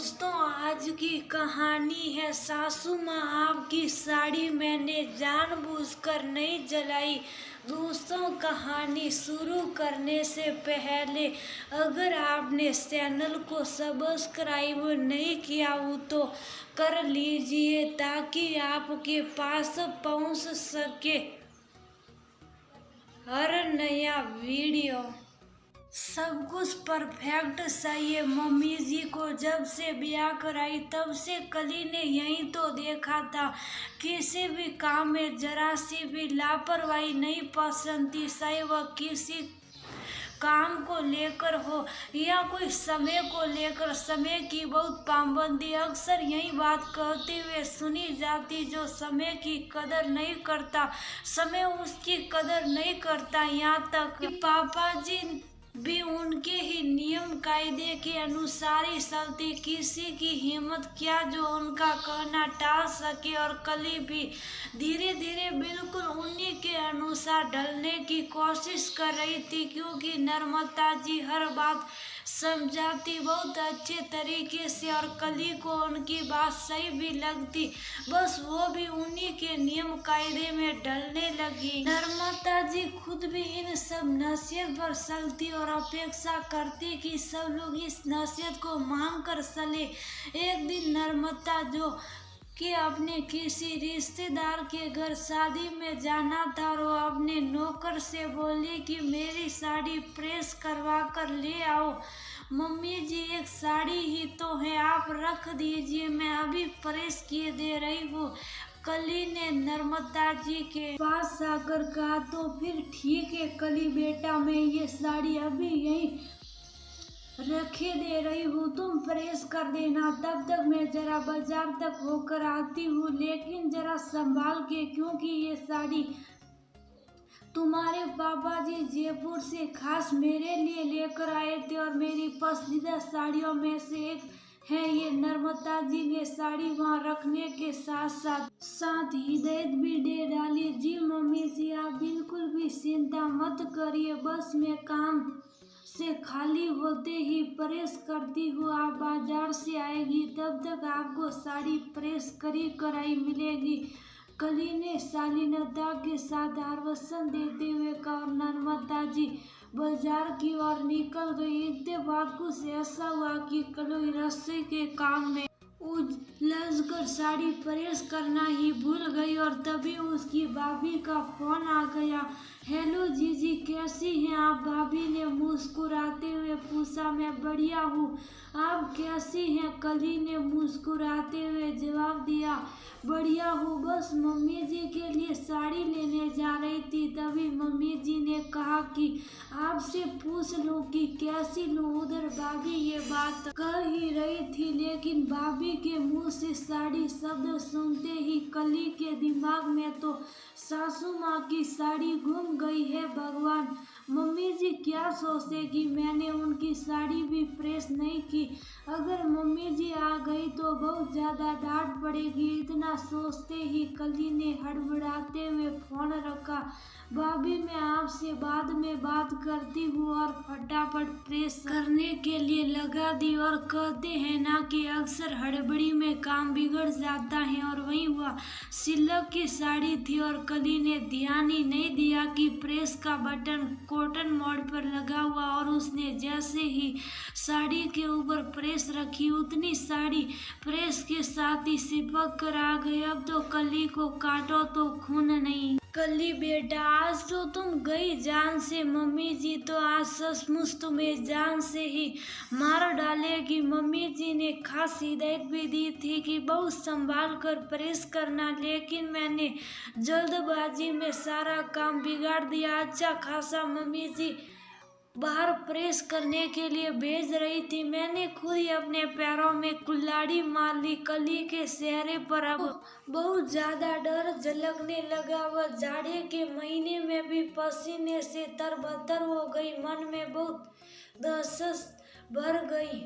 दोस्तों, आज की कहानी है सासू माँ आपकी साड़ी मैंने जानबूझकर नहीं जलाई। दोस्तों, कहानी शुरू करने से पहले अगर आपने चैनल को सब्सक्राइब नहीं किया हो तो कर लीजिए ताकि आपके पास पहुंच सके हर नया वीडियो। सब कुछ परफेक्ट सही है। मम्मी जी को जब से ब्याह कराई तब से कली ने यही तो देखा था, किसी भी काम में जरा सी भी लापरवाही नहीं पसंद थी, चाहे वह किसी काम को लेकर हो या कोई समय को लेकर। समय की बहुत पाबंदी अक्सर यही बात कहते हुए सुनी जाती, जो समय की कदर नहीं करता समय उसकी कदर नहीं करता। यहाँ तक कि पापा जी भी उनके ही नियम कायदे के अनुसार ही चलती, किसी की हिम्मत क्या जो उनका कहना टाल सके। और कली भी धीरे धीरे बिल्कुल उन्हीं के अनुसार ढलने की कोशिश कर रही थी, क्योंकि नर्मदा जी हर बात समझाती बहुत अच्छे तरीके से और कली को उनकी बात सही भी लगती, बस वो भी उन्हीं के नियम कायदे में ढलने लगी। नर्मदा जी खुद भी इन सब नसीहत पर चलती और अपेक्षा करती कि सब लोग इस नसीहत को मान कर चले। एक दिन नर्मदा जो कि अपने किसी रिश्तेदार के घर शादी में जाना था और वो अपने नौकर से बोली कि मेरी साड़ी प्रेस करवा कर ले आओ। मम्मी जी, एक साड़ी ही तो है, आप रख दीजिए, मैं अभी प्रेस किए दे रही हूँ। कली ने नर्मदा जी के पास आकर कहा, तो फिर ठीक है कली बेटा, मैं ये साड़ी अभी यहीं रखे दे रही हूँ, तुम प्रेस कर देना, तब तक मैं जरा बाजार तक होकर आती हूँ, लेकिन जरा संभाल के, क्योंकि ये साड़ी तुम्हारे पापा जी जयपुर से खास मेरे लिए लेकर आए थे और मेरी पसंदीदा साड़ियों में से एक है ये। नर्मदा जी ने साड़ी वहाँ रखने के साथ साथ हिदायत भी दे डाली, जी मम्मी जी, आप बिल्कुल भी चिंता मत करिए, बस मैं काम से खाली होते ही प्रेस करती हूँ, आप बाजार से आएगी तब तक आपको साड़ी प्रेस करी कराई मिलेगी। कली ने शालीनता के साथ आश्वासन देते हुए कहा। नर्मदा जी बाजार की ओर निकल गई। इत्तेफाक कुछ ऐसा हुआ कि कली रस्सी के काम में उलझ कर साड़ी प्रेस करना ही भूल गई और तभी उसकी भाभी का फोन आ गया। हेलो जीजी, कैसी हैं आप? भाभी ने मुस्कुराते हुए पूछा। मैं बढ़िया हूँ, आप कैसी हैं? कली ने मुस्कुराते हुए जवाब दिया, बढ़िया हूँ, बस मम्मी जी के लिए साड़ी लेने जा रही थी। तभी मम्मी जी ने कहा कि आपसे पूछ लूं कि कैसी लूं। उधर भाभी ये बात कह ही रही थी, लेकिन भाभी के मुंह से साड़ी शब्द सुनते ही कली के दिमाग में तो सासू माँ की साड़ी घूम गई है। भगवान, मम्मी जी क्या सोचेगी, मैंने उनकी साड़ी भी प्रेस नहीं की, अगर मम्मी जी आ गई तो बहुत ज़्यादा डांट पड़ेगी। इतना सोचते ही कली ने हड़बड़ाते हुए फोन रखा। भाभी, मैं आपसे बाद में बात करती हूँ, और फटाफट प्रेस करने के लिए लगा दी। और कहते हैं ना कि अक्सर हड़बड़ी में काम बिगड़ जाता है, और वही हुआ। सिल्क की साड़ी थी और कली ने ध्यान ही नहीं दिया कि प्रेस का बटन कॉटन मोड पर लगा हुआ, और उसने जैसे ही साड़ी के ऊपर प्रेस रखी उतनी साड़ी प्रेस के साथ ही चिपक कर आ गई। अब तो कली को काटो तो खून नहीं। कली बेटा, आज तो तुम गई जान से, मम्मी जी तो आज सचमुच तुम्हें जान से ही मार डालेगी। मम्मी जी ने खास हिदायत भी दी थी कि बहुत संभाल कर प्रेस करना, लेकिन मैंने जल्दबाजी में सारा काम बिगाड़ दिया। अच्छा खासा मम्मी जी बाहर प्रेस करने के लिए भेज रही थी, मैंने खुद ही अपने पैरों में कुल्हाड़ी मार ली। कली के चेहरे पर अब बहुत ज्यादा डर झलकने लगा। वह जाड़े के महीने में भी पसीने से तरबतर हो गई, मन में बहुत दहशत भर गई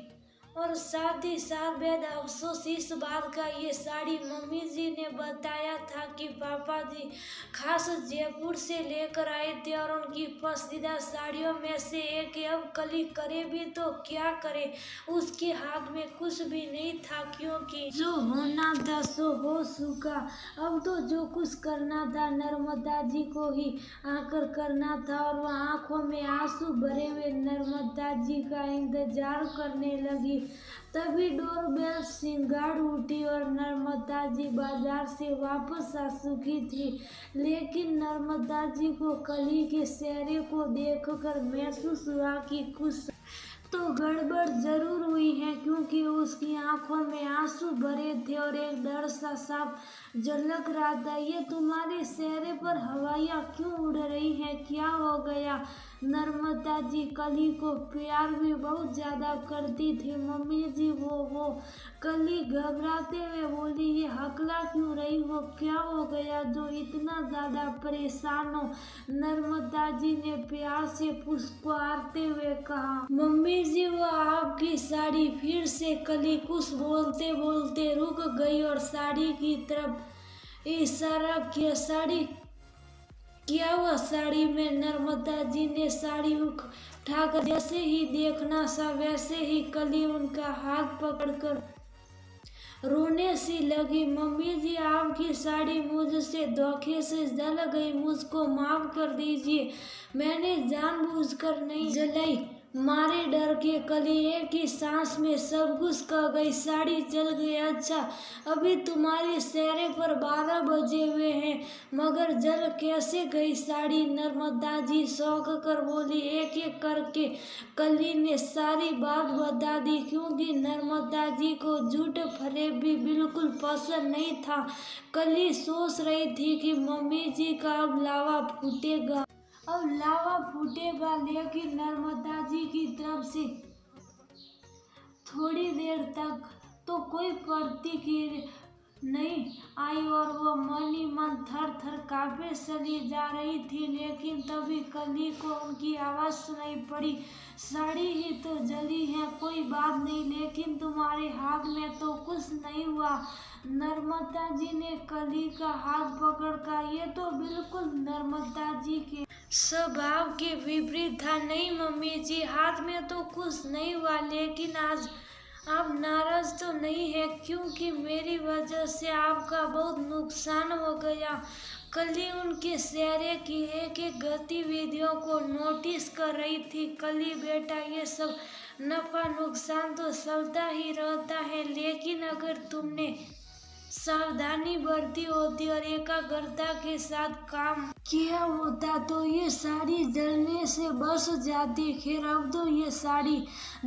और साथ ही साथ बेहद अफसोस इस बात का ये साड़ी मम्मी जी ने बताया था कि पापा जी खास जयपुर से लेकर आए थे और उनकी पसंदीदा साड़ियों में से एक है। अब कली करे भी तो क्या करे, उसके हाथ में कुछ भी नहीं था, क्योंकि जो होना था सो हो चुका। अब तो जो कुछ करना था नर्मदा जी को ही आकर करना था और वह आंखों में आंसू भरे हुए नर्मदा जी का इंतजार करने लगी। तभी डोरबेल सिंगाड़ उठी और नर्मदा जी बाजार से वापस आ चुकी थी। लेकिन नर्मदा जी को कली के चेहरे को देखकर महसूस हुआ कि कुछ तो गड़बड़ जरूर हुई है, क्योंकि उसकी आंखों में आंसू भरे थे और एक डर सा साफ झलक रहा था। ये तुम्हारे चेहरे पर हवाइयाँ क्यों उड़ रही हैं, क्या हो गया? नर्मदा जी कली को प्यार भी बहुत ज्यादा करती थी मम्मी जी। वो कली घबराते हुए बोली, ये हकला क्यों रही हो, क्या हो गया जो इतना ज्यादा परेशान हो? नर्मदा जी ने प्यार से पुचकारते हुए कहा, मम्मी जी वो आपकी साड़ी। फिर से कली कुछ बोलते बोलते रुक गई और साड़ी की तरफ इशारा किया। साड़ी क्या हुआ साड़ी में? नर्मदा जी ने साड़ी उठाकर जैसे ही देखना सा वैसे ही कली उनका हाथ पकड़कर रोने सी लगी। मम्मी जी आपकी साड़ी मुझसे धोखे से जल गई, मुझको माफ कर दीजिए, मैंने जानबूझकर नहीं जलाई। मारे डर के कली एक ही सांस में सब कुछ कह गई, साड़ी जल गई। अच्छा, अभी तुम्हारे चेहरे पर 12 बजे हुए हैं, मगर जल कैसे गई साड़ी? नर्मदा जी शौक कर बोली। एक एक करके कली ने सारी बात बता दी, क्योंकि नर्मदा जी को झूठ फरेब भी बिल्कुल पसंद नहीं था। कली सोच रही थी कि मम्मी जी का अब लावा फूटेगा, लेकिन नर्मदा जी की तरफ से थोड़ी देर तक तो कोई प्रतिक्रिया नहीं आई और वो मन ही मन थर थर कांपे चली जा रही थी। लेकिन तभी कली को उनकी आवाज सुनाई पड़ी, साड़ी ही तो जली है, कोई बात नहीं, लेकिन तुम्हारे हाथ में तो कुछ नहीं हुआ। नर्मदा जी ने कली का हाथ पकड़कर, ये तो बिल्कुल नर्मदा जी के स्वभाव के विपरीत था। नहीं मम्मी जी, हाथ में तो कुछ नहीं हुआ, लेकिन आज आप नाराज तो नहीं है, क्योंकि मेरी वजह से आपका बहुत नुकसान हो गया। कली उनके चेहरे की एक एक गतिविधियों को नोटिस कर रही थी। कली बेटा, ये सब नफा नुकसान तो चलता ही रहता है, लेकिन अगर तुमने सावधानी बरती होती और एकाग्रता के साथ काम किया होता तो ये साड़ी जलने से बच जाती। खैर, अब तो ये साड़ी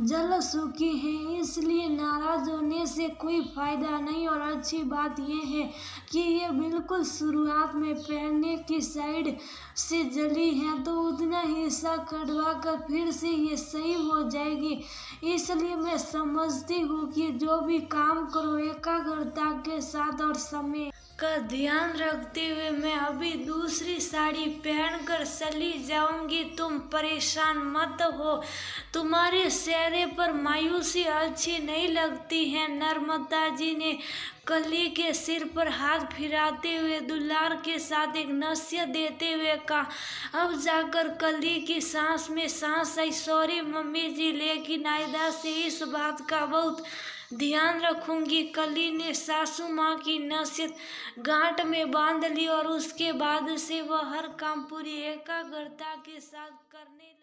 जल चुकी है, इसलिए नाराज होने से कोई फायदा नहीं। और अच्छी बात यह है कि ये बिल्कुल शुरुआत में पहनने की साइड से जली है, तो उतना हिस्सा कटवा कर फिर से ये सही हो जाएगी। इसलिए मैं समझती हूँ कि जो भी काम करो एकाग्रता के साथ और समय का ध्यान रखते हुए। मैं अभी दूसरी साड़ी पहनकर चली जाऊंगी, तुम परेशान मत हो। तुम्हारे चेहरे पर मायूसी अच्छी नहीं लगती है। नर्मदा जी ने कली के सिर पर हाथ फिराते हुए दुलार के साथ एक नसीहत देते हुए कहा। अब जाकर कली की सांस में सांस आई। सॉरी मम्मी जी, लेकिन आइंदा से इस बात का बहुत ध्यान रखूंगी। कली ने सासू माँ की नसीहत गांठ में बांध ली और उसके बाद से वह हर काम पूरी एकाग्रता के साथ करने